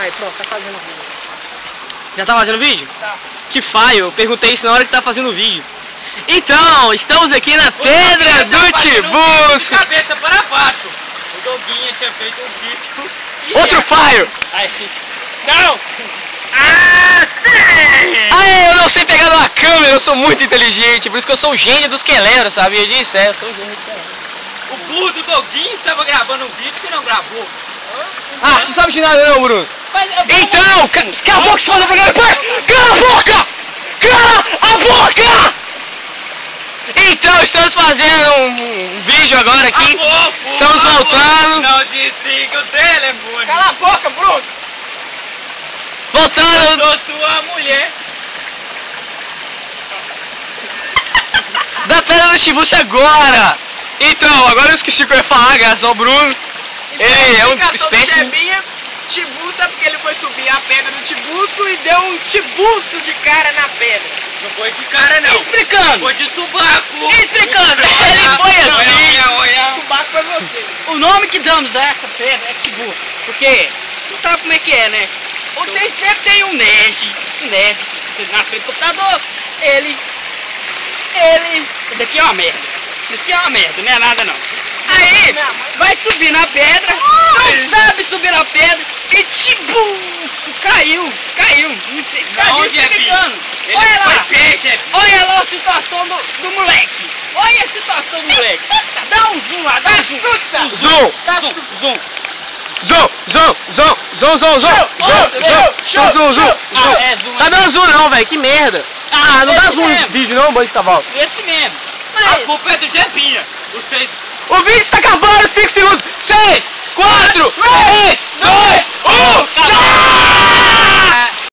Aí, pronto, tá fazendo o vídeo. Já tá fazendo vídeo? Tá. Que falho, eu perguntei isso na hora que tá fazendo o vídeo. Então, estamos aqui na Pedra do Tiburcio. Cabeça para baixo. O Doguinha tinha feito um vídeo. Outro falho. Aí. Não! Eu não sei pegar numa câmera, eu sou muito inteligente, por isso que eu sou o gênio dos quelebras, sabe? Eu disse, eu sou o gênio dos quelebras. O burro do Doguinho estava gravando um vídeo que não gravou. Você não sabe de nada não, Bruno. Então, cala a boca, você faz a programa depois! Cala a boca! Cala a boca! Então, estamos fazendo um vídeo agora aqui. Estamos voltando. Não desliga o telefone. Cala a boca, Bruno! Voltando. Eu sou sua mulher. Da Pedra do Tiburcio agora. Então, agora eu esqueci o que eu ia falar, graças ao Bruno. Ele é um espécie... Tiburcio, porque ele foi subir a pedra do Tiburcio e deu um tiburcio de cara na pedra. Não foi de cara, não. Explicando. Foi de subaco. Explicando. Ele foi assim. Olha. Subaco foi você. O nome que damos a essa pedra é Tiburcio. Porque, tu sabe como é que é, né? Sempre tem um nerd, na frente do computador, ele... Isso aqui é uma merda. Isso aqui é uma merda, não é nada não. Aí, vai subir na pedra, não sabe subir na pedra, e tiburcio, caiu. Não sei, Onde é, explicando. Ele Olha lá. foi peixe, Olha lá a situação do moleque. Olha a situação do moleque. Dá um zoom lá, dá um zoom. Zoom. Tá dando zoom não, velho, que merda. Não dá zoom nesse vídeo não, boi de cavalo. Esse mesmo. A culpa é do Jebinha. O vídeo tá acabando, 5 segundos. 6, 4, 3, 2, 1.